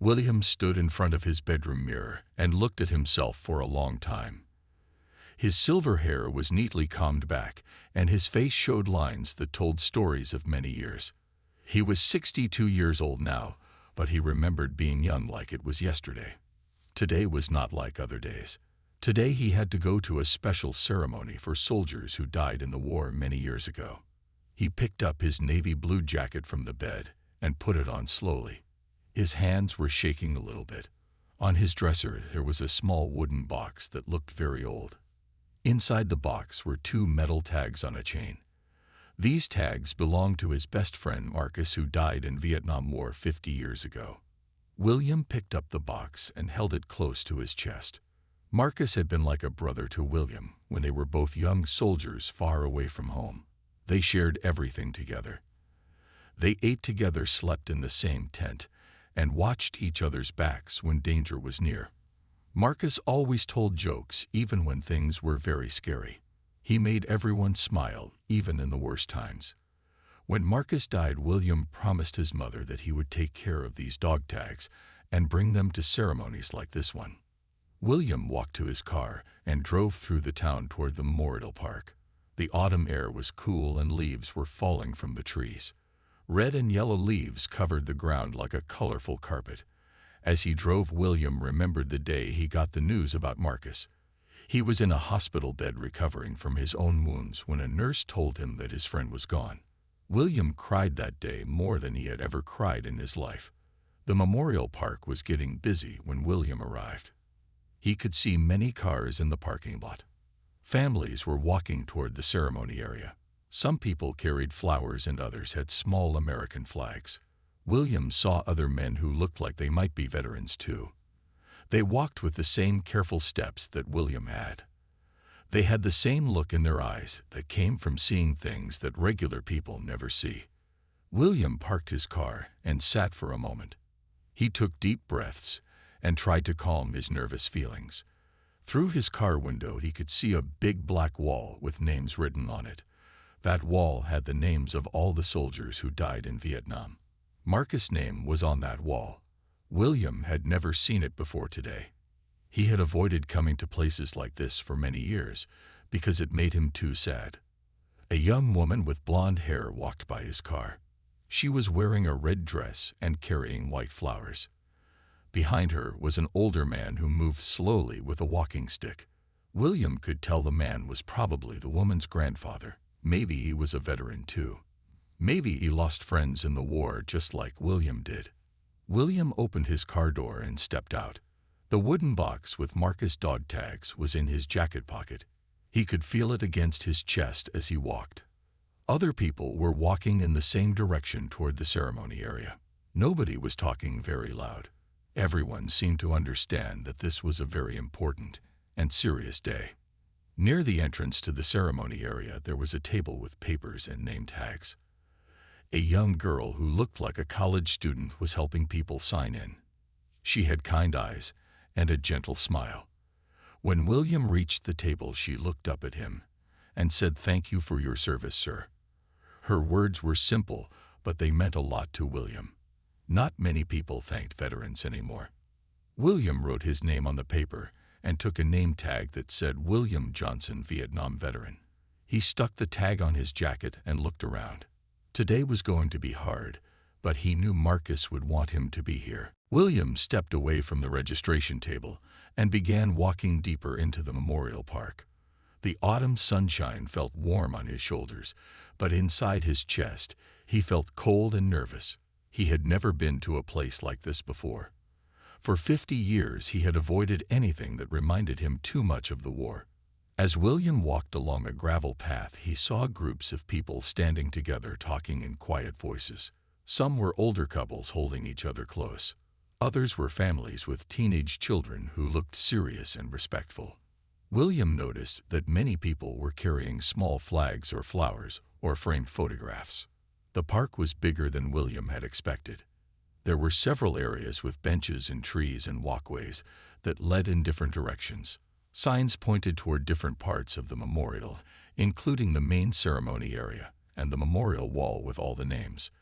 William stood in front of his bedroom mirror and looked at himself for a long time. His silver hair was neatly combed back, and his face showed lines that told stories of many years. He was 62 years old now, but he remembered being young like it was yesterday. Today was not like other days. Today he had to go to a special ceremony for soldiers who died in the war many years ago. He picked up his navy blue jacket from the bed and put it on slowly. His hands were shaking a little bit. On his dresser there was a small wooden box that looked very old. Inside the box were 2 metal tags on a chain. These tags belonged to his best friend Marcus, who died in Vietnam War 50 years ago. William picked up the box and held it close to his chest. Marcus had been like a brother to William when they were both young soldiers far away from home. They shared everything together. They ate together, slept in the same tent, and watched each other's backs when danger was near. Marcus always told jokes even when things were very scary. He made everyone smile, even in the worst times. When Marcus died, William promised his mother that he would take care of these dog tags and bring them to ceremonies like this one. William walked to his car and drove through the town toward the memorial park. The autumn air was cool and leaves were falling from the trees. Red and yellow leaves covered the ground like a colorful carpet. As he drove, William remembered the day he got the news about Marcus. He was in a hospital bed recovering from his own wounds when a nurse told him that his friend was gone. William cried that day more than he had ever cried in his life. The memorial park was getting busy when William arrived. He could see many cars in the parking lot. Families were walking toward the ceremony area. Some people carried flowers and others had small American flags. William saw other men who looked like they might be veterans too. They walked with the same careful steps that William had. They had the same look in their eyes that came from seeing things that regular people never see. William parked his car and sat for a moment. He took deep breaths and tried to calm his nervous feelings. Through his car window he could see a big black wall with names written on it. That wall had the names of all the soldiers who died in Vietnam. Marcus' name was on that wall. William had never seen it before today. He had avoided coming to places like this for many years because it made him too sad. A young woman with blonde hair walked by his car. She was wearing a red dress and carrying white flowers. Behind her was an older man who moved slowly with a walking stick. William could tell the man was probably the woman's grandfather. Maybe he was a veteran too. Maybe he lost friends in the war just like William did. William opened his car door and stepped out. The wooden box with Marcus dog tags was in his jacket pocket. He could feel it against his chest as he walked. Other people were walking in the same direction toward the ceremony area. Nobody was talking very loud. Everyone seemed to understand that this was a very important and serious day. Near the entrance to the ceremony area there was a table with papers and name tags. A young girl who looked like a college student was helping people sign in. She had kind eyes and a gentle smile. When William reached the table, she looked up at him and said, "Thank you for your service, sir." Her words were simple, but they meant a lot to William. Not many people thanked veterans anymore. William wrote his name on the paper and took a name tag that said William Johnson, Vietnam veteran. He stuck the tag on his jacket and looked around. Today was going to be hard, but he knew Marcus would want him to be here. William stepped away from the registration table and began walking deeper into the memorial park. The autumn sunshine felt warm on his shoulders, but inside his chest he felt cold and nervous. He had never been to a place like this before. For 50 years he had avoided anything that reminded him too much of the war. As William walked along a gravel path, he saw groups of people standing together talking in quiet voices. Some were older couples holding each other close. Others were families with teenage children who looked serious and respectful. William noticed that many people were carrying small flags or flowers or framed photographs. The park was bigger than William had expected. There were several areas with benches and trees and walkways that led in different directions. Signs pointed toward different parts of the memorial, including the main ceremony area and the memorial wall with all the names.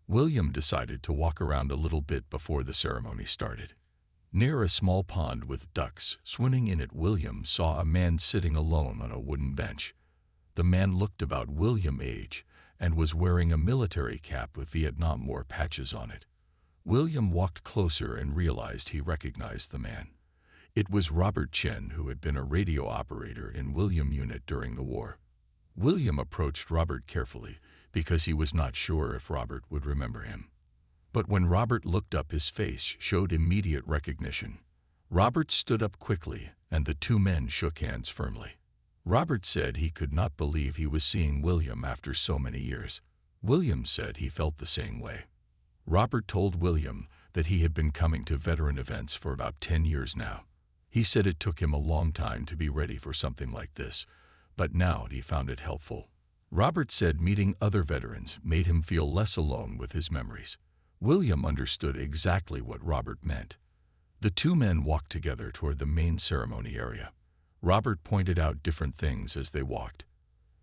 William decided to walk around a little bit before the ceremony started. Near a small pond with ducks swimming in it, William saw a man sitting alone on a wooden bench. The man looked about William's age and was wearing a military cap with Vietnam War patches on it. William walked closer and realized he recognized the man. It was Robert Chen, who had been a radio operator in William's unit during the war. William approached Robert carefully because he was not sure if Robert would remember him. But when Robert looked up, his face showed immediate recognition. Robert stood up quickly, and the two men shook hands firmly. Robert said he could not believe he was seeing William after so many years. William said he felt the same way. Robert told William that he had been coming to veteran events for about 10 years now. He said it took him a long time to be ready for something like this, but now he found it helpful. Robert said meeting other veterans made him feel less alone with his memories. William understood exactly what Robert meant. The two men walked together toward the main ceremony area. Robert pointed out different things as they walked.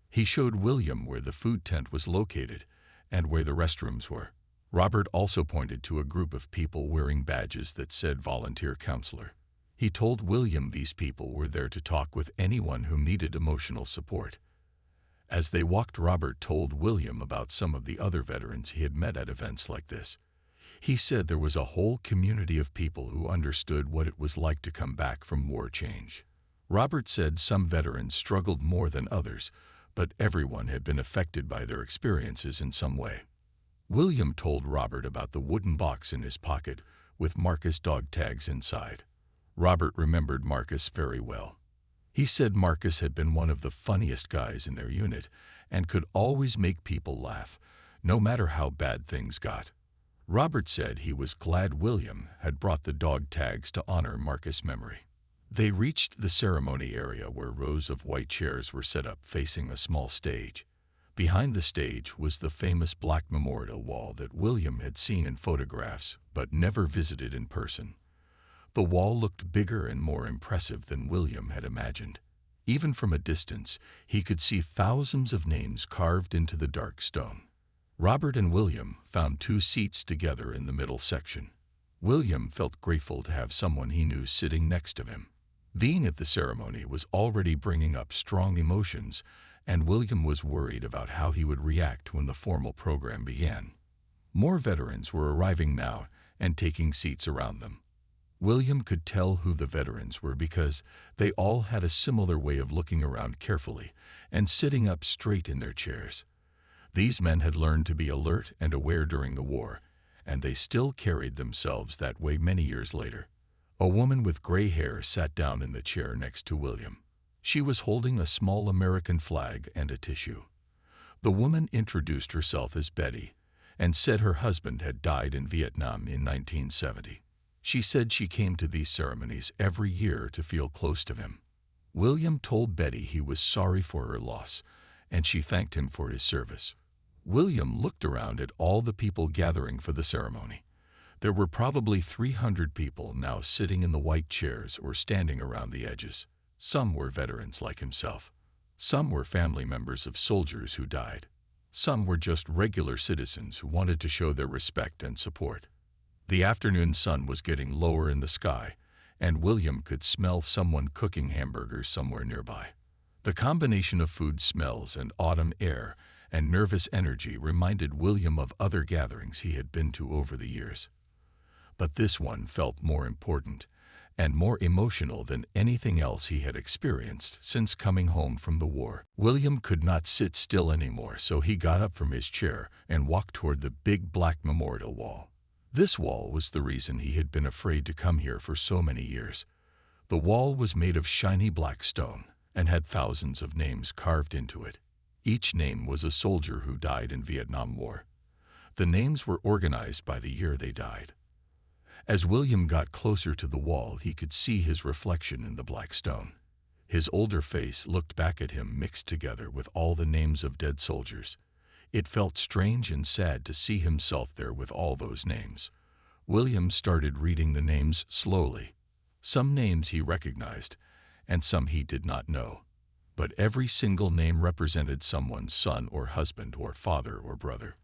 He showed William where the food tent was located and where the restrooms were. Robert also pointed to a group of people wearing badges that said volunteer counselor. He told William these people were there to talk with anyone who needed emotional support. As they walked, Robert told William about some of the other veterans he had met at events like this. He said there was a whole community of people who understood what it was like to come back from war change. Robert said some veterans struggled more than others, but everyone had been affected by their experiences in some way. William told Robert about the wooden box in his pocket with Marcus dog tags inside. Robert remembered Marcus very well. He said Marcus had been one of the funniest guys in their unit and could always make people laugh, no matter how bad things got. Robert said he was glad William had brought the dog tags to honor Marcus' memory. They reached the ceremony area where rows of white chairs were set up facing a small stage. Behind the stage was the famous black memorial wall that William had seen in photographs but never visited in person. The wall looked bigger and more impressive than William had imagined. Even from a distance, he could see thousands of names carved into the dark stone. Robert and William found 2 seats together in the middle section. William felt grateful to have someone he knew sitting next to him. Being at the ceremony was already bringing up strong emotions, and William was worried about how he would react when the formal program began. More veterans were arriving now and taking seats around them. William could tell who the veterans were because they all had a similar way of looking around carefully and sitting up straight in their chairs. These men had learned to be alert and aware during the war, and they still carried themselves that way many years later. A woman with gray hair sat down in the chair next to William. She was holding a small American flag and a tissue. The woman introduced herself as Betty and said her husband had died in Vietnam in 1970. She said she came to these ceremonies every year to feel close to him. William told Betty he was sorry for her loss, and she thanked him for his service. William looked around at all the people gathering for the ceremony. There were probably 300 people now sitting in the white chairs or standing around the edges. Some were veterans like himself. Some were family members of soldiers who died. Some were just regular citizens who wanted to show their respect and support. The afternoon sun was getting lower in the sky, and William could smell someone cooking hamburgers somewhere nearby. The combination of food smells and autumn air and nervous energy reminded William of other gatherings he had been to over the years. But this one felt more important and more emotional than anything else he had experienced since coming home from the war. William could not sit still anymore, so he got up from his chair and walked toward the big black memorial wall. This wall was the reason he had been afraid to come here for so many years. The wall was made of shiny black stone and had thousands of names carved into it. Each name was a soldier who died in Vietnam War. The names were organized by the year they died. As William got closer to the wall, he could see his reflection in the black stone. His older face looked back at him mixed together with all the names of dead soldiers. It felt strange and sad to see himself there with all those names. William started reading the names slowly. Some names he recognized, and some he did not know. But every single name represented someone's son or husband or father or brother.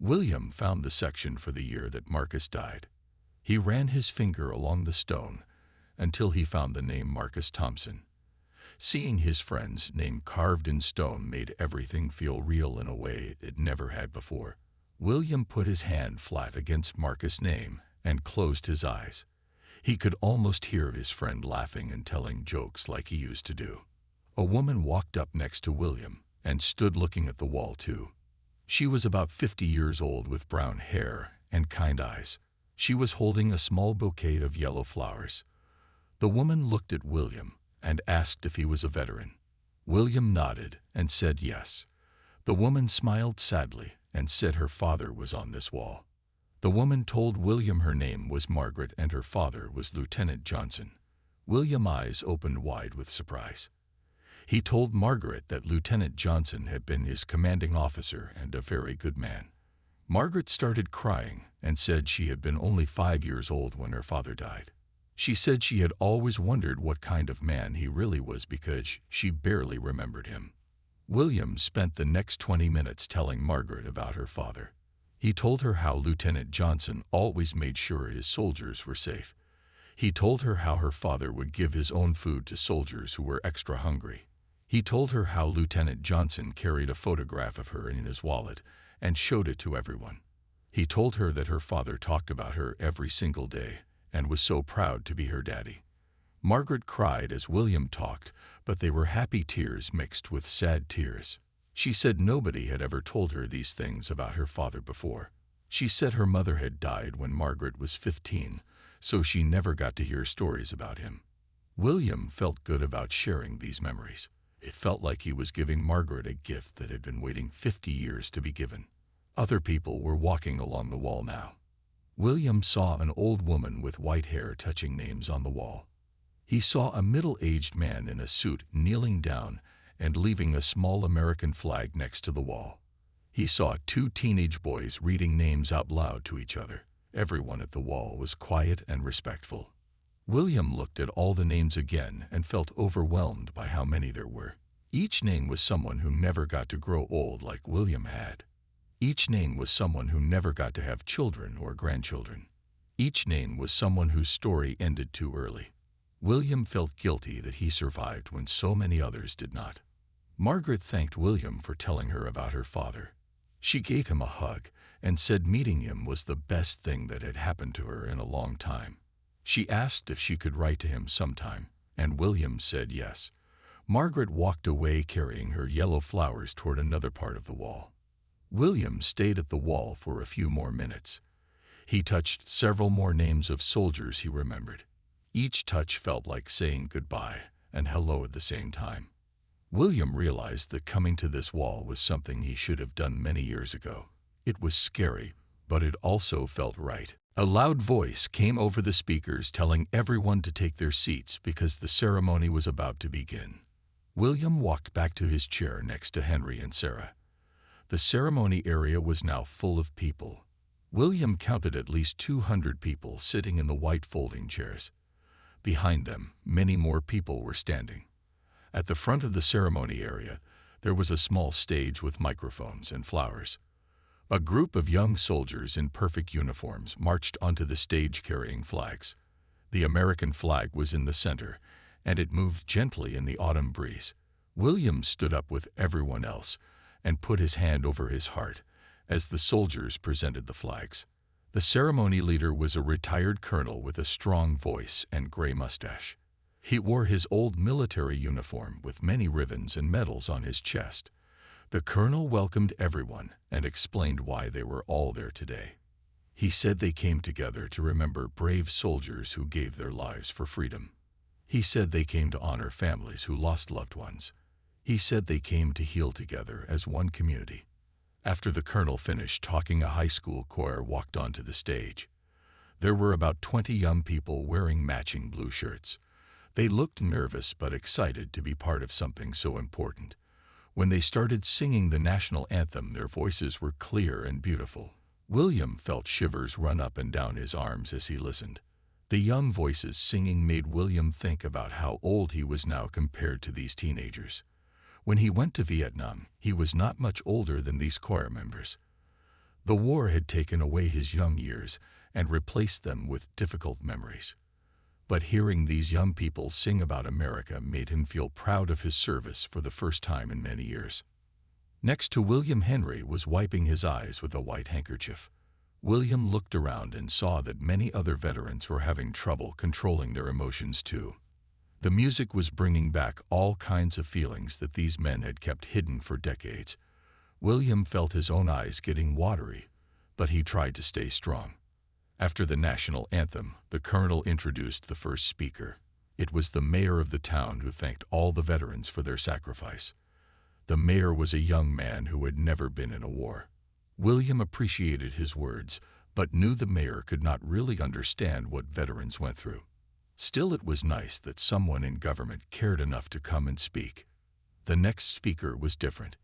William found the section for the year that Marcus died. He ran his finger along the stone until he found the name Marcus Thompson. Seeing his friend's name carved in stone made everything feel real in a way it never had before. William put his hand flat against Marcus' name and closed his eyes. He could almost hear his friend laughing and telling jokes like he used to do. A woman walked up next to William and stood looking at the wall too. She was about 50 years old with brown hair and kind eyes. She was holding a small bouquet of yellow flowers. The woman looked at William and asked if he was a veteran. William nodded and said yes. The woman smiled sadly and said her father was on this wall. The woman told William her name was Margaret and her father was Lieutenant Johnson. William's eyes opened wide with surprise. He told Margaret that Lieutenant Johnson had been his commanding officer and a very good man. Margaret started crying and said she had been only 5 years old when her father died. She said she had always wondered what kind of man he really was because she barely remembered him. William spent the next 20 minutes telling Margaret about her father. He told her how Lieutenant Johnson always made sure his soldiers were safe. He told her how her father would give his own food to soldiers who were extra hungry. He told her how Lieutenant Johnson carried a photograph of her in his wallet and showed it to everyone. He told her that her father talked about her every single day and was so proud to be her daddy. Margaret cried as William talked, but they were happy tears mixed with sad tears. She said nobody had ever told her these things about her father before. She said her mother had died when Margaret was 15, so she never got to hear stories about him. William felt good about sharing these memories. It felt like he was giving Margaret a gift that had been waiting 50 years to be given. Other people were walking along the wall now. William saw an old woman with white hair touching names on the wall. He saw a middle-aged man in a suit kneeling down and leaving a small American flag next to the wall. He saw 2 teenage boys reading names out loud to each other. Everyone at the wall was quiet and respectful. William looked at all the names again and felt overwhelmed by how many there were. Each name was someone who never got to grow old like William had. Each name was someone who never got to have children or grandchildren. Each name was someone whose story ended too early. William felt guilty that he survived when so many others did not. Margaret thanked William for telling her about her father. She gave him a hug and said meeting him was the best thing that had happened to her in a long time. She asked if she could write to him sometime, and William said yes. Margaret walked away carrying her yellow flowers toward another part of the wall. William stayed at the wall for a few more minutes. He touched several more names of soldiers he remembered. Each touch felt like saying goodbye and hello at the same time. William realized that coming to this wall was something he should have done many years ago. It was scary, but it also felt right. A loud voice came over the speakers telling everyone to take their seats because the ceremony was about to begin. William walked back to his chair next to Henry and Sarah. The ceremony area was now full of people. William counted at least 200 people sitting in the white folding chairs. Behind them, many more people were standing. At the front of the ceremony area, there was a small stage with microphones and flowers. A group of young soldiers in perfect uniforms marched onto the stage carrying flags. The American flag was in the center, and it moved gently in the autumn breeze. William stood up with everyone else and put his hand over his heart as the soldiers presented the flags. The ceremony leader was a retired colonel with a strong voice and gray mustache. He wore his old military uniform with many ribbons and medals on his chest. The colonel welcomed everyone and explained why they were all there today. He said they came together to remember brave soldiers who gave their lives for freedom. He said they came to honor families who lost loved ones. He said they came to heal together as one community. After the colonel finished talking, a high school choir walked onto the stage. There were about 20 young people wearing matching blue shirts. They looked nervous but excited to be part of something so important. When they started singing the national anthem, their voices were clear and beautiful. William felt shivers run up and down his arms as he listened. The young voices singing made William think about how old he was now compared to these teenagers. When he went to Vietnam, he was not much older than these choir members. The war had taken away his young years and replaced them with difficult memories. But hearing these young people sing about America made him feel proud of his service for the first time in many years. Next to William, Henry was wiping his eyes with a white handkerchief. William looked around and saw that many other veterans were having trouble controlling their emotions too. The music was bringing back all kinds of feelings that these men had kept hidden for decades. William felt his own eyes getting watery, but he tried to stay strong. After the national anthem, the colonel introduced the first speaker. It was the mayor of the town who thanked all the veterans for their sacrifice. The mayor was a young man who had never been in a war. William appreciated his words, but knew the mayor could not really understand what veterans went through. Still, it was nice that someone in government cared enough to come and speak. The next speaker was different.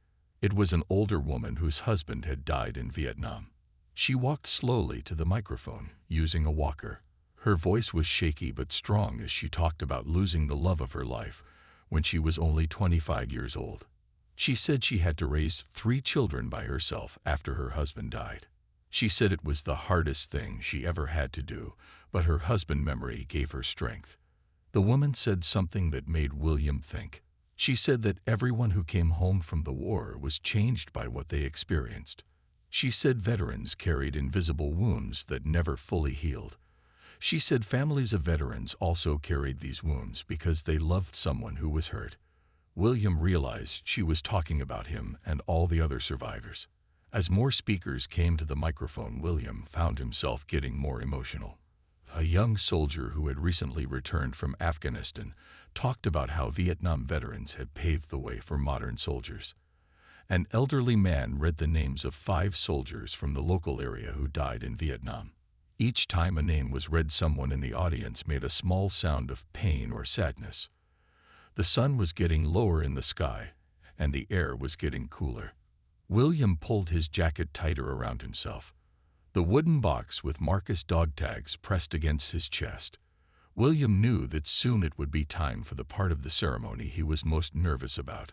It was an older woman whose husband had died in Vietnam. She walked slowly to the microphone, using a walker. Her voice was shaky but strong as she talked about losing the love of her life when she was only 25 years old. She said she had to raise 3 children by herself after her husband died. She said it was the hardest thing she ever had to do, but her husband's memory gave her strength. The woman said something that made William think. She said that everyone who came home from the war was changed by what they experienced. She said veterans carried invisible wounds that never fully healed. She said families of veterans also carried these wounds because they loved someone who was hurt. William realized she was talking about him and all the other survivors. As more speakers came to the microphone, William found himself getting more emotional. A young soldier who had recently returned from Afghanistan talked about how Vietnam veterans had paved the way for modern soldiers. An elderly man read the names of 5 soldiers from the local area who died in Vietnam. Each time a name was read, someone in the audience made a small sound of pain or sadness. The sun was getting lower in the sky, and the air was getting cooler. William pulled his jacket tighter around himself. The wooden box with Marcus dog tags pressed against his chest. William knew that soon it would be time for the part of the ceremony he was most nervous about.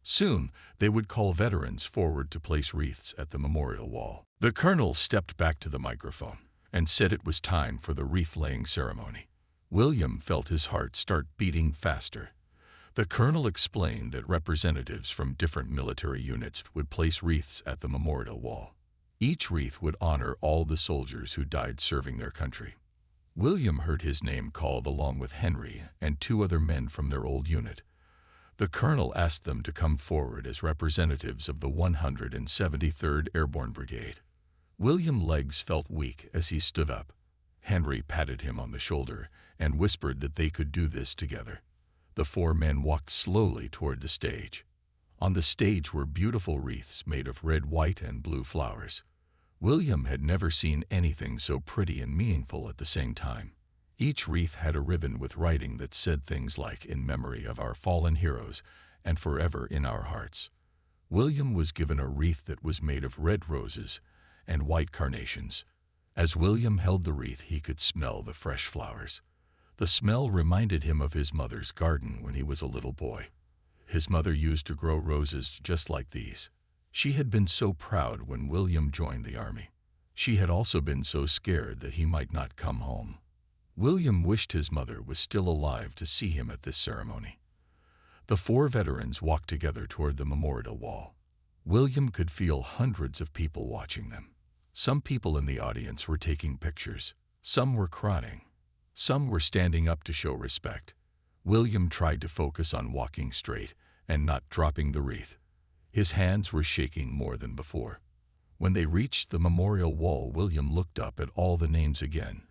Soon, they would call veterans forward to place wreaths at the memorial wall. The colonel stepped back to the microphone and said it was time for the wreath-laying ceremony. William felt his heart start beating faster. The colonel explained that representatives from different military units would place wreaths at the memorial wall. Each wreath would honor all the soldiers who died serving their country. William heard his name called along with Henry and 2 other men from their old unit. The colonel asked them to come forward as representatives of the 173rd Airborne Brigade. William's legs felt weak as he stood up. Henry patted him on the shoulder and whispered that they could do this together. The 4 men walked slowly toward the stage. On the stage were beautiful wreaths made of red, white, and blue flowers. William had never seen anything so pretty and meaningful at the same time. Each wreath had a ribbon with writing that said things like, "In memory of our fallen heroes and forever in our hearts." William was given a wreath that was made of red roses and white carnations. As William held the wreath, he could smell the fresh flowers. The smell reminded him of his mother's garden when he was a little boy. His mother used to grow roses just like these. She had been so proud when William joined the army. She had also been so scared that he might not come home. William wished his mother was still alive to see him at this ceremony. The 4 veterans walked together toward the memorial wall. William could feel hundreds of people watching them. Some people in the audience were taking pictures. Some were crying. Some were standing up to show respect. William tried to focus on walking straight and not dropping the wreath. His hands were shaking more than before. When they reached the memorial wall, William looked up at all the names again.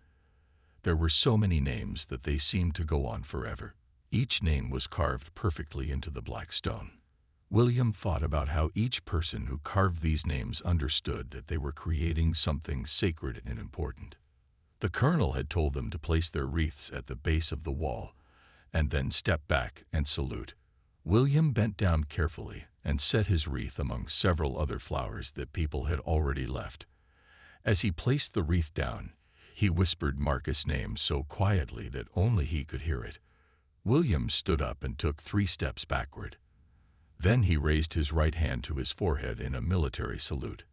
There were so many names that they seemed to go on forever. Each name was carved perfectly into the black stone. William thought about how each person who carved these names understood that they were creating something sacred and important. The colonel had told them to place their wreaths at the base of the wall and then step back and salute. William bent down carefully and set his wreath among several other flowers that people had already left. As he placed the wreath down, he whispered Marcus' name so quietly that only he could hear it. William stood up and took 3 steps backward. Then he raised his right hand to his forehead in a military salute.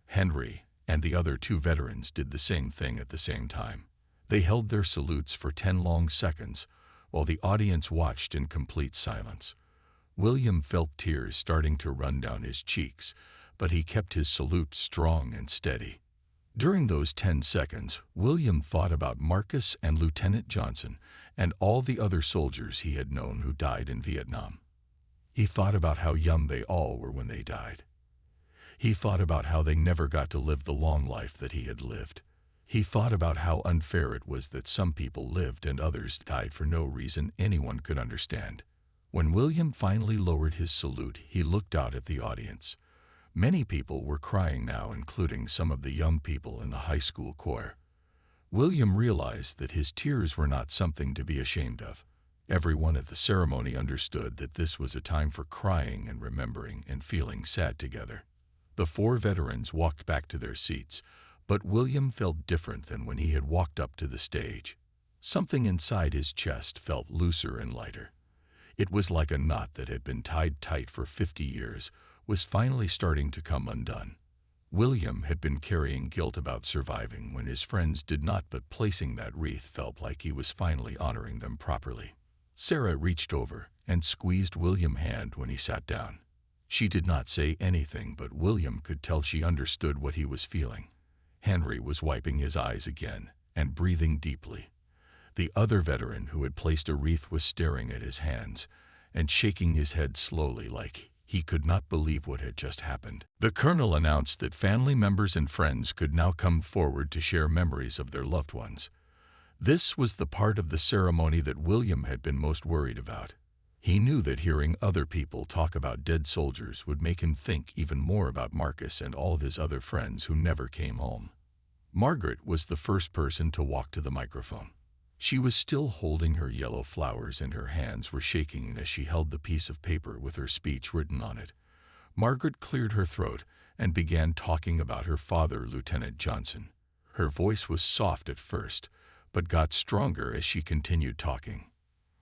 "Henry, and the other two veterans did the same thing at the same time. They held their salutes for 10 long seconds, while the audience watched in complete silence. William felt tears starting to run down his cheeks, but he kept his salute strong and steady. During those 10 seconds, William thought about Marcus and Lieutenant Johnson and all the other soldiers he had known who died in Vietnam. He thought about how young they all were when they died. He thought about how they never got to live the long life that he had lived. He thought about how unfair it was that some people lived and others died for no reason anyone could understand. When William finally lowered his salute, he looked out at the audience. Many people were crying now, including some of the young people in the high school choir. William realized that his tears were not something to be ashamed of. Everyone at the ceremony understood that this was a time for crying and remembering and feeling sad together. The 4 veterans walked back to their seats, but William felt different than when he had walked up to the stage. Something inside his chest felt looser and lighter. It was like a knot that had been tied tight for 50 years was finally starting to come undone. William had been carrying guilt about surviving when his friends did not, but placing that wreath felt like he was finally honoring them properly. Sarah reached over and squeezed William's hand when he sat down. She did not say anything, but William could tell she understood what he was feeling. Henry was wiping his eyes again and breathing deeply. The other veteran who had placed a wreath was staring at his hands and shaking his head slowly like he could not believe what had just happened. The colonel announced that family members and friends could now come forward to share memories of their loved ones. This was the part of the ceremony that William had been most worried about. He knew that hearing other people talk about dead soldiers would make him think even more about Marcus and all of his other friends who never came home. Margaret was the first person to walk to the microphone. She was still holding her yellow flowers and her hands were shaking as she held the piece of paper with her speech written on it. Margaret cleared her throat and began talking about her father, Lieutenant Johnson. Her voice was soft at first, but got stronger as she continued talking.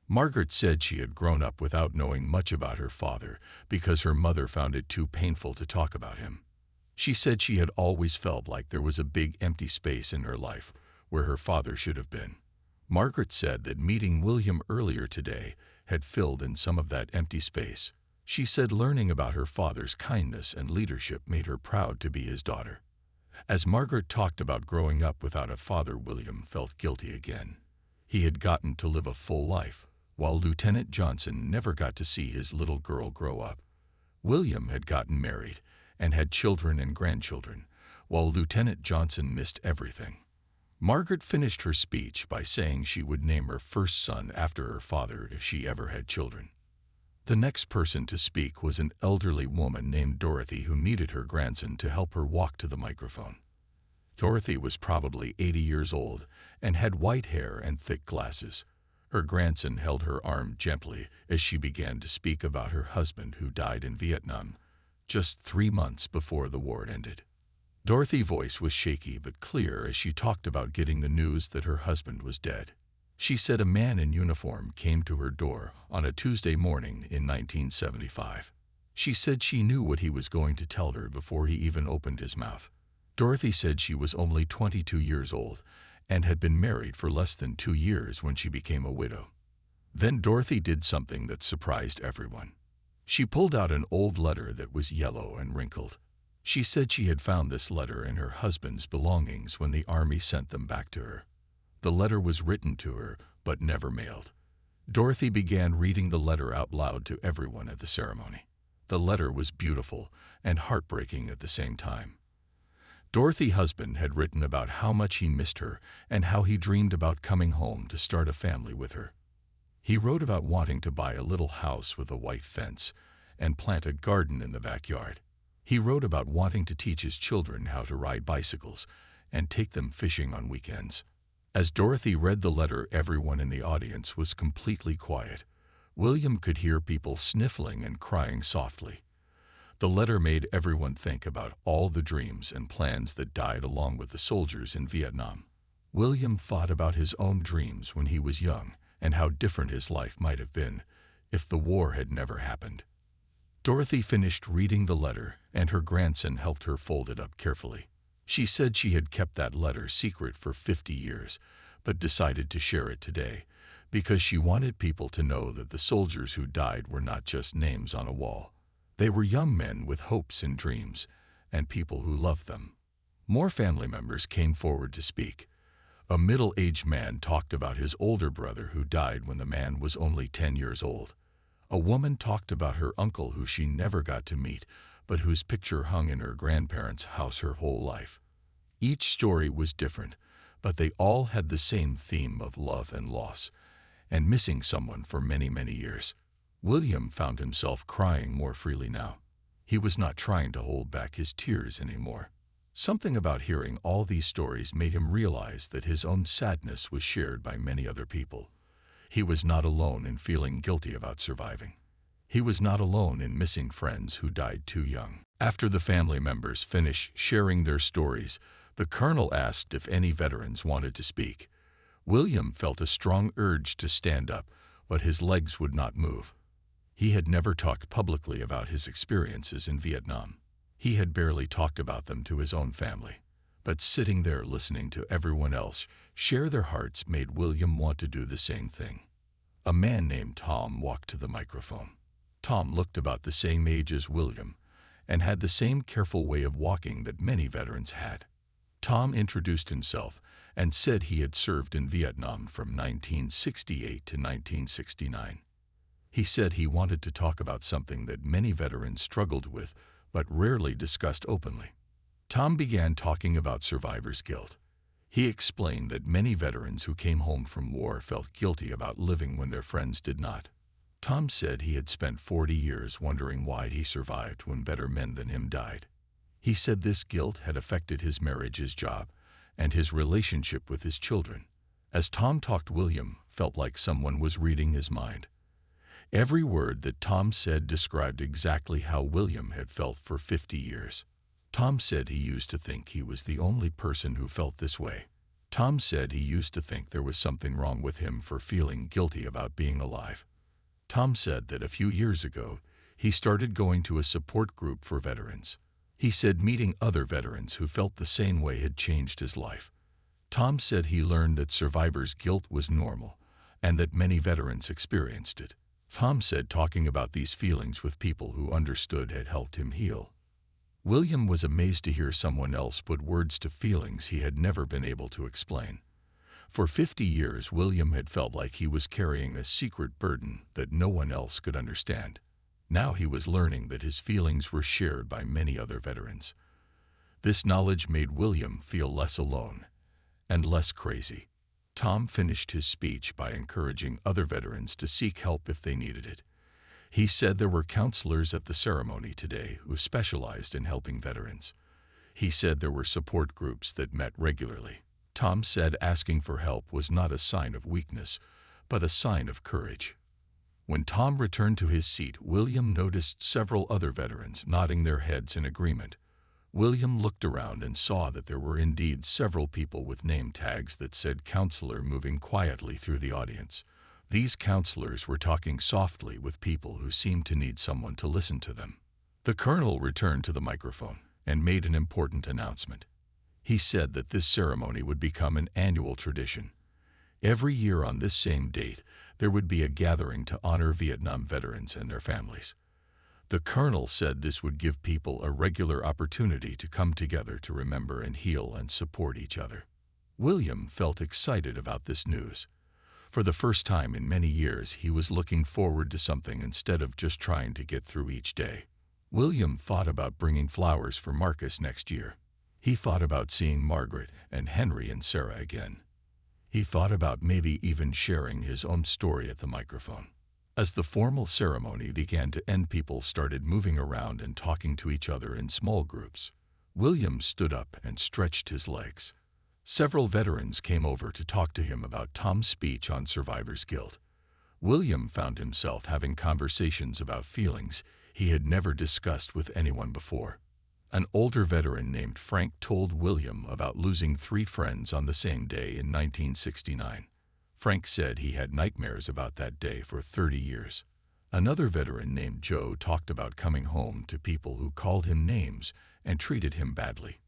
Margaret said she had grown up without knowing much about her father because her mother found it too painful to talk about him. She said she had always felt like there was a big empty space in her life where her father should have been. Margaret said that meeting William earlier today had filled in some of that empty space. She said learning about her father's kindness and leadership made her proud to be his daughter. As Margaret talked about growing up without a father, William felt guilty again. He had gotten to live a full life, while Lieutenant Johnson never got to see his little girl grow up. William had gotten married and had children and grandchildren, while Lieutenant Johnson missed everything. Margaret finished her speech by saying she would name her first son after her father if she ever had children. The next person to speak was an elderly woman named Dorothy who needed her grandson to help her walk to the microphone. Dorothy was probably 80 years old and had white hair and thick glasses. Her grandson held her arm gently as she began to speak about her husband who died in Vietnam just 3 months before the war ended. Dorothy's voice was shaky but clear as she talked about getting the news that her husband was dead. She said a man in uniform came to her door on a Tuesday morning in 1975. She said she knew what he was going to tell her before he even opened his mouth. Dorothy said she was only 22 years old and had been married for less than 2 years when she became a widow. Then Dorothy did something that surprised everyone. She pulled out an old letter that was yellow and wrinkled. She said she had found this letter in her husband's belongings when the army sent them back to her. The letter was written to her, but never mailed. Dorothy began reading the letter out loud to everyone at the ceremony. The letter was beautiful and heartbreaking at the same time. Dorothy's husband had written about how much he missed her and how he dreamed about coming home to start a family with her. He wrote about wanting to buy a little house with a white fence and plant a garden in the backyard. He wrote about wanting to teach his children how to ride bicycles and take them fishing on weekends. As Dorothy read the letter, everyone in the audience was completely quiet. William could hear people sniffling and crying softly. The letter made everyone think about all the dreams and plans that died along with the soldiers in Vietnam. William thought about his own dreams when he was young and how different his life might have been if the war had never happened. Dorothy finished reading the letter and her grandson helped her fold it up carefully. She said she had kept that letter secret for 50 years, but decided to share it today because she wanted people to know that the soldiers who died were not just names on a wall. They were young men with hopes and dreams, and people who loved them. More family members came forward to speak. A middle-aged man talked about his older brother who died when the man was only 10 years old. A woman talked about her uncle who she never got to meet, but whose picture hung in her grandparents' house her whole life. Each story was different, but they all had the same theme of love and loss, and missing someone for many, many years. William found himself crying more freely now. He was not trying to hold back his tears anymore. Something about hearing all these stories made him realize that his own sadness was shared by many other people. He was not alone in feeling guilty about surviving. He was not alone in missing friends who died too young. After the family members finished sharing their stories, the colonel asked if any veterans wanted to speak. William felt a strong urge to stand up, but his legs would not move. He had never talked publicly about his experiences in Vietnam. He had barely talked about them to his own family. But sitting there listening to everyone else share their hearts made William want to do the same thing. A man named Tom walked to the microphone. Tom looked about the same age as William and had the same careful way of walking that many veterans had. Tom introduced himself and said he had served in Vietnam from 1968 to 1969. He said he wanted to talk about something that many veterans struggled with but rarely discussed openly. Tom began talking about survivor's guilt. He explained that many veterans who came home from war felt guilty about living when their friends did not. Tom said he had spent 40 years wondering why he survived when better men than him died. He said this guilt had affected his marriage, his job, and his relationship with his children. As Tom talked, William felt like someone was reading his mind. Every word that Tom said described exactly how William had felt for 50 years. Tom said he used to think he was the only person who felt this way. Tom said he used to think there was something wrong with him for feeling guilty about being alive. Tom said that a few years ago, he started going to a support group for veterans. He said meeting other veterans who felt the same way had changed his life. Tom said he learned that survivor's guilt was normal and that many veterans experienced it. Tom said talking about these feelings with people who understood had helped him heal. William was amazed to hear someone else put words to feelings he had never been able to explain. For 50 years, William had felt like he was carrying a secret burden that no one else could understand. Now he was learning that his feelings were shared by many other veterans. This knowledge made William feel less alone and less crazy. Tom finished his speech by encouraging other veterans to seek help if they needed it. He said there were counselors at the ceremony today who specialized in helping veterans. He said there were support groups that met regularly. Tom said asking for help was not a sign of weakness, but a sign of courage. When Tom returned to his seat, William noticed several other veterans nodding their heads in agreement. William looked around and saw that there were indeed several people with name tags that said counselor moving quietly through the audience. These counselors were talking softly with people who seemed to need someone to listen to them. The colonel returned to the microphone and made an important announcement. He said that this ceremony would become an annual tradition. Every year on this same date, there would be a gathering to honor Vietnam veterans and their families. The colonel said this would give people a regular opportunity to come together to remember and heal and support each other. William felt excited about this news. For the first time in many years, he was looking forward to something instead of just trying to get through each day. William thought about bringing flowers for Marcus next year. He thought about seeing Margaret and Henry and Sarah again. He thought about maybe even sharing his own story at the microphone. As the formal ceremony began to end, people started moving around and talking to each other in small groups. William stood up and stretched his legs. Several veterans came over to talk to him about Tom's speech on survivor's guilt. William found himself having conversations about feelings he had never discussed with anyone before. An older veteran named Frank told William about losing 3 friends on the same day in 1969. Frank said he had nightmares about that day for 30 years. Another veteran named Joe talked about coming home to people who called him names and treated him badly.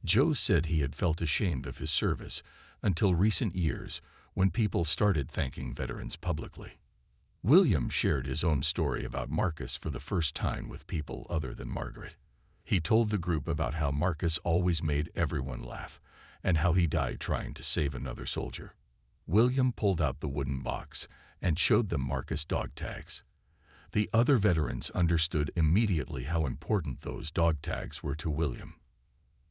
Joe said he had felt ashamed of his service until recent years when people started thanking veterans publicly. William shared his own story about Marcus for the first time with people other than Margaret. He told the group about how Marcus always made everyone laugh and how he died trying to save another soldier. William pulled out the wooden box and showed them Marcus dog tags. The other veterans understood immediately how important those dog tags were to William.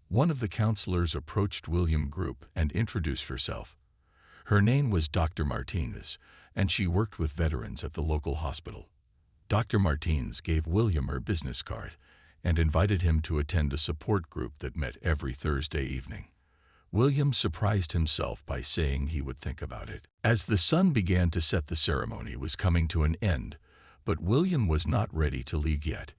One of the counselors approached William's group and introduced herself. Her name was Dr. Martinez, and she worked with veterans at the local hospital. Dr. Martinez gave William her business card and invited him to attend a support group that met every Thursday evening. William surprised himself by saying he would think about it. As the sun began to set, the ceremony was coming to an end, but William was not ready to leave yet.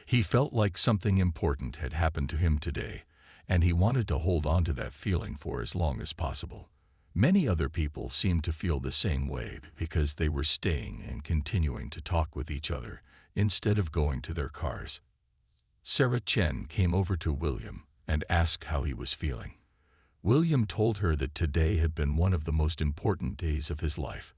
He felt like something important had happened to him today, and he wanted to hold on to that feeling for as long as possible. Many other people seemed to feel the same way because they were staying and continuing to talk with each other instead of going to their cars. Sarah Chen came over to William and asked how he was feeling. William told her that today had been one of the most important days of his life.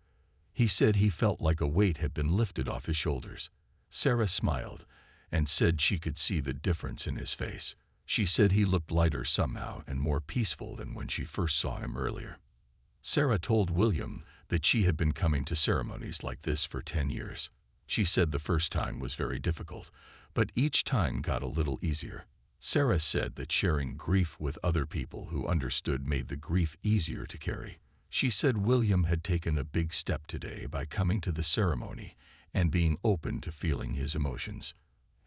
He said he felt like a weight had been lifted off his shoulders. Sarah smiled and said she could see the difference in his face. She said he looked lighter somehow and more peaceful than when she first saw him earlier. Sarah told William that she had been coming to ceremonies like this for 10 years. She said the first time was very difficult, but each time got a little easier. Sarah said that sharing grief with other people who understood made the grief easier to carry. She said William had taken a big step today by coming to the ceremony and being open to feeling his emotions.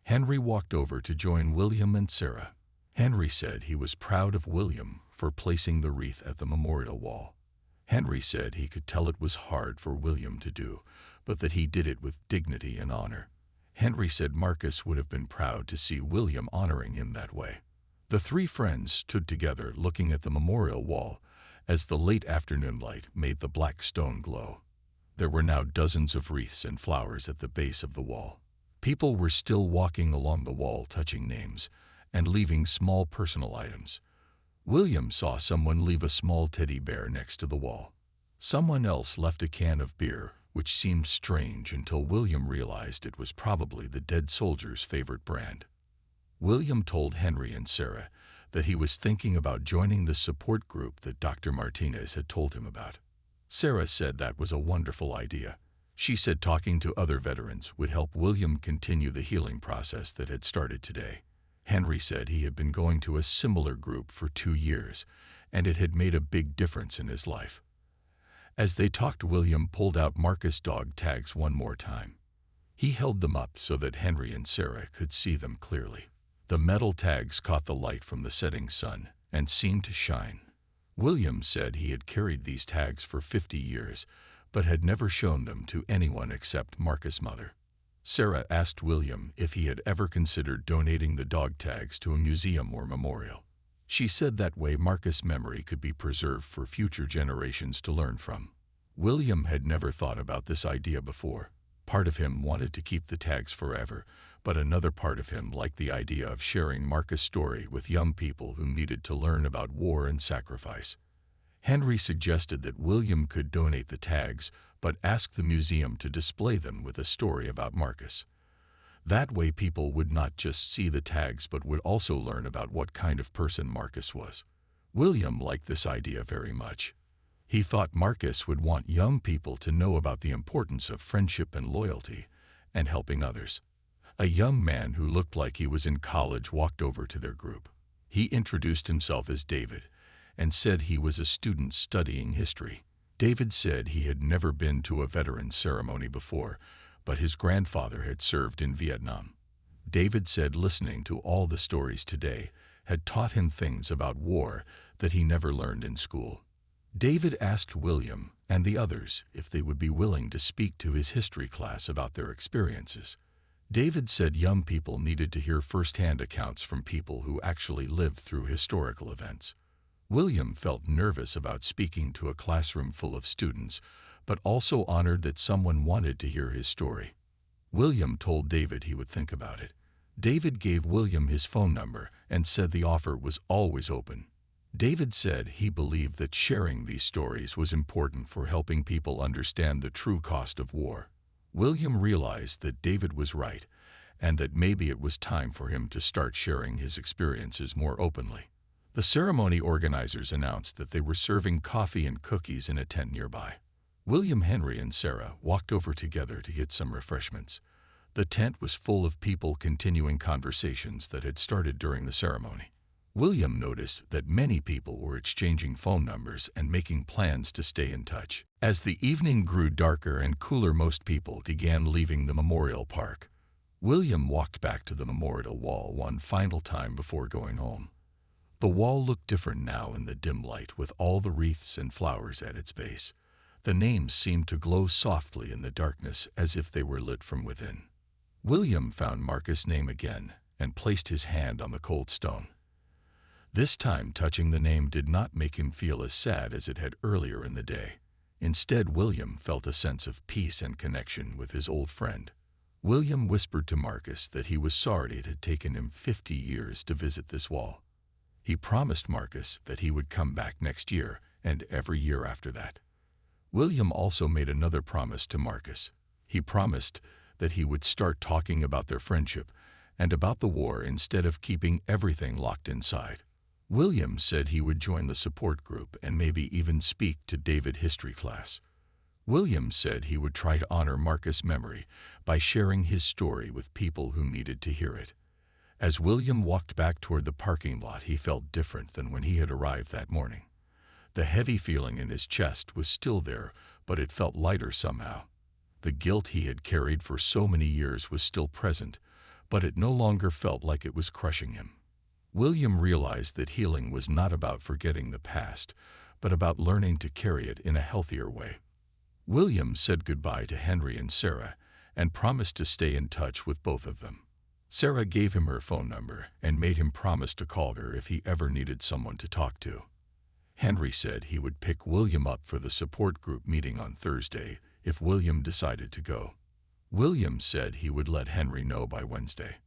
Henry walked over to join William and Sarah. Henry said he was proud of William for placing the wreath at the memorial wall. Henry said he could tell it was hard for William to do, but that he did it with dignity and honor. Henry said Marcus would have been proud to see William honoring him that way. The three friends stood together looking at the memorial wall as the late afternoon light made the black stone glow. There were now dozens of wreaths and flowers at the base of the wall. People were still walking along the wall, touching names and leaving small personal items. William saw someone leave a small teddy bear next to the wall. Someone else left a can of beer, which seemed strange until William realized it was probably the dead soldier's favorite brand. William told Henry and Sarah that he was thinking about joining the support group that Dr. Martinez had told him about. Sarah said that was a wonderful idea. She said talking to other veterans would help William continue the healing process that had started today. Henry said he had been going to a similar group for 2 years, and it had made a big difference in his life. As they talked, William pulled out Marcus dog tags one more time. He held them up so that Henry and Sarah could see them clearly. The metal tags caught the light from the setting sun and seemed to shine. William said he had carried these tags for 50 years, but had never shown them to anyone except Marcus' mother. Sarah asked William if he had ever considered donating the dog tags to a museum or memorial. She said that way Marcus' memory could be preserved for future generations to learn from. William had never thought about this idea before. Part of him wanted to keep the tags forever, but another part of him liked the idea of sharing Marcus' story with young people who needed to learn about war and sacrifice. Henry suggested that William could donate the tags, but asked the museum to display them with a story about Marcus. That way people would not just see the tags but would also learn about what kind of person Marcus was. William liked this idea very much. He thought Marcus would want young people to know about the importance of friendship and loyalty and helping others. A young man who looked like he was in college walked over to their group. He introduced himself as David and said he was a student studying history. David said he had never been to a veterans ceremony before, but his grandfather had served in Vietnam. David said listening to all the stories today had taught him things about war that he never learned in school. David asked William and the others if they would be willing to speak to his history class about their experiences. David said young people needed to hear firsthand accounts from people who actually lived through historical events. William felt nervous about speaking to a classroom full of students, but also honored that someone wanted to hear his story. William told David he would think about it. David gave William his phone number and said the offer was always open. David said he believed that sharing these stories was important for helping people understand the true cost of war. William realized that David was right, and that maybe it was time for him to start sharing his experiences more openly. The ceremony organizers announced that they were serving coffee and cookies in a tent nearby. William, Henry, and Sarah walked over together to get some refreshments. The tent was full of people continuing conversations that had started during the ceremony. William noticed that many people were exchanging phone numbers and making plans to stay in touch. As the evening grew darker and cooler, most people began leaving the memorial park. William walked back to the memorial wall one final time before going home. The wall looked different now in the dim light, with all the wreaths and flowers at its base. The names seemed to glow softly in the darkness as if they were lit from within. William found Marcus' name again and placed his hand on the cold stone. This time, touching the name did not make him feel as sad as it had earlier in the day. Instead, William felt a sense of peace and connection with his old friend. William whispered to Marcus that he was sorry it had taken him 50 years to visit this wall. He promised Marcus that he would come back next year and every year after that. William also made another promise to Marcus. He promised that he would start talking about their friendship and about the war instead of keeping everything locked inside. William said he would join the support group and maybe even speak to David history class. William said he would try to honor Marcus' memory by sharing his story with people who needed to hear it. As William walked back toward the parking lot, he felt different than when he had arrived that morning. The heavy feeling in his chest was still there, but it felt lighter somehow. The guilt he had carried for so many years was still present, but it no longer felt like it was crushing him. William realized that healing was not about forgetting the past, but about learning to carry it in a healthier way. William said goodbye to Henry and Sarah and promised to stay in touch with both of them. Sarah gave him her phone number and made him promise to call her if he ever needed someone to talk to. Henry said he would pick William up for the support group meeting on Thursday if William decided to go. William said he would let Henry know by Wednesday.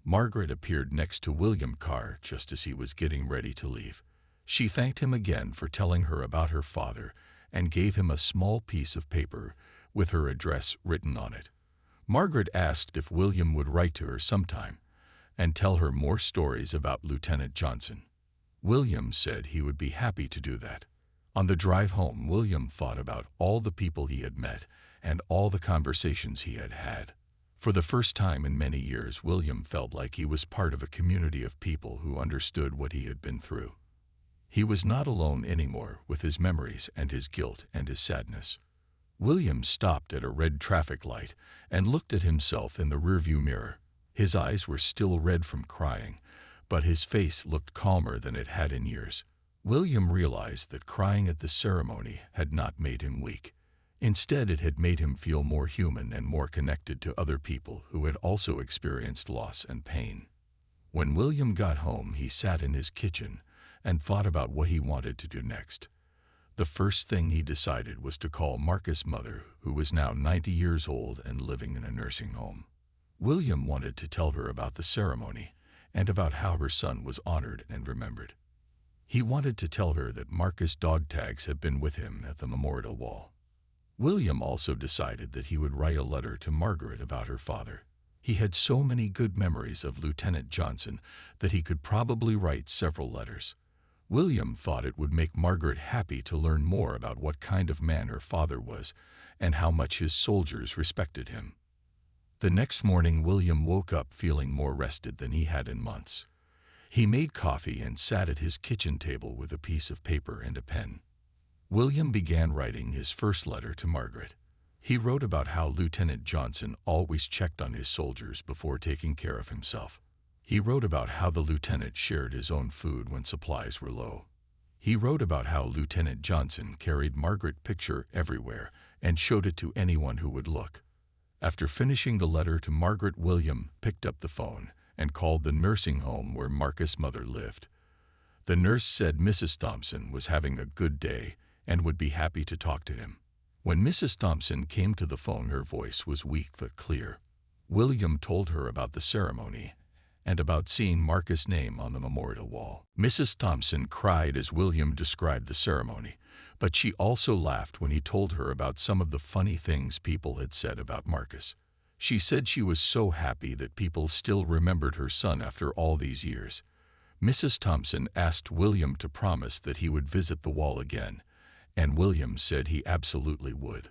Margaret appeared next to William's car just as he was getting ready to leave. She thanked him again for telling her about her father and gave him a small piece of paper with her address written on it. Margaret asked if William would write to her sometime and tell her more stories about Lieutenant Johnson. William said he would be happy to do that. On the drive home, William thought about all the people he had met and all the conversations he had had. For the first time in many years, William felt like he was part of a community of people who understood what he had been through. He was not alone anymore with his memories and his guilt and his sadness. William stopped at a red traffic light and looked at himself in the rearview mirror. His eyes were still red from crying, but his face looked calmer than it had in years. William realized that crying at the ceremony had not made him weak. Instead, it had made him feel more human and more connected to other people who had also experienced loss and pain. When William got home, he sat in his kitchen and thought about what he wanted to do next. The first thing he decided was to call Marcus' mother, who was now 90 years old and living in a nursing home. William wanted to tell her about the ceremony and about how her son was honored and remembered. He wanted to tell her that Marcus' dog tags had been with him at the memorial wall. William also decided that he would write a letter to Margaret about her father. He had so many good memories of Lieutenant Johnson that he could probably write several letters. William thought it would make Margaret happy to learn more about what kind of man her father was and how much his soldiers respected him. The next morning, William woke up feeling more rested than he had in months. He made coffee and sat at his kitchen table with a piece of paper and a pen. William began writing his first letter to Margaret. He wrote about how Lieutenant Johnson always checked on his soldiers before taking care of himself. He wrote about how the lieutenant shared his own food when supplies were low. He wrote about how Lieutenant Johnson carried Margaret's picture everywhere and showed it to anyone who would look. After finishing the letter to Margaret, William picked up the phone and called the nursing home where Marcus' mother lived. The nurse said Mrs. Thompson was having a good day and would be happy to talk to him. When Mrs. Thompson came to the phone, her voice was weak but clear. William told her about the ceremony and about seeing Marcus' name on the memorial wall. Mrs. Thompson cried as William described the ceremony, but she also laughed when he told her about some of the funny things people had said about Marcus. She said she was so happy that people still remembered her son after all these years. Mrs. Thompson asked William to promise that he would visit the wall again, and William said he absolutely would.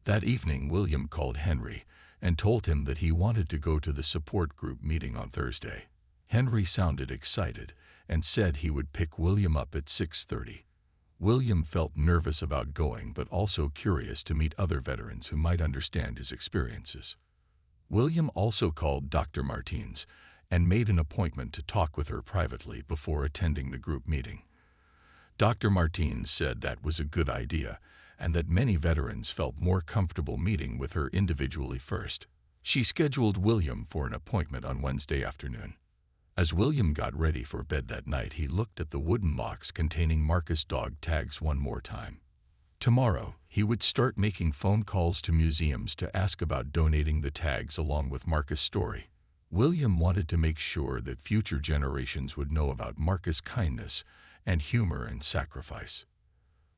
That evening, William called Henry and told him that he wanted to go to the support group meeting on Thursday. Henry sounded excited and said he would pick William up at 6:30. William felt nervous about going, but also curious to meet other veterans who might understand his experiences. William also called Dr. Martins and made an appointment to talk with her privately before attending the group meeting. Dr. Martins said that was a good idea, and that many veterans felt more comfortable meeting with her individually first. She scheduled William for an appointment on Wednesday afternoon. As William got ready for bed that night, he looked at the wooden box containing Marcus' dog tags one more time. Tomorrow, he would start making phone calls to museums to ask about donating the tags along with Marcus' story. William wanted to make sure that future generations would know about Marcus' kindness and humor and sacrifice.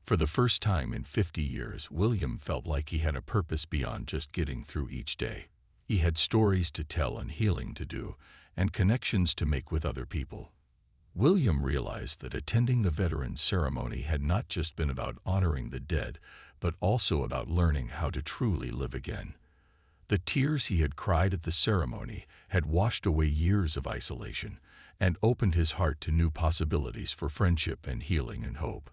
For the first time in 50 years, William felt like he had a purpose beyond just getting through each day. He had stories to tell and healing to do, and connections to make with other people. William realized that attending the veterans ceremony had not just been about honoring the dead, but also about learning how to truly live again. The tears he had cried at the ceremony had washed away years of isolation and opened his heart to new possibilities for friendship and healing and hope.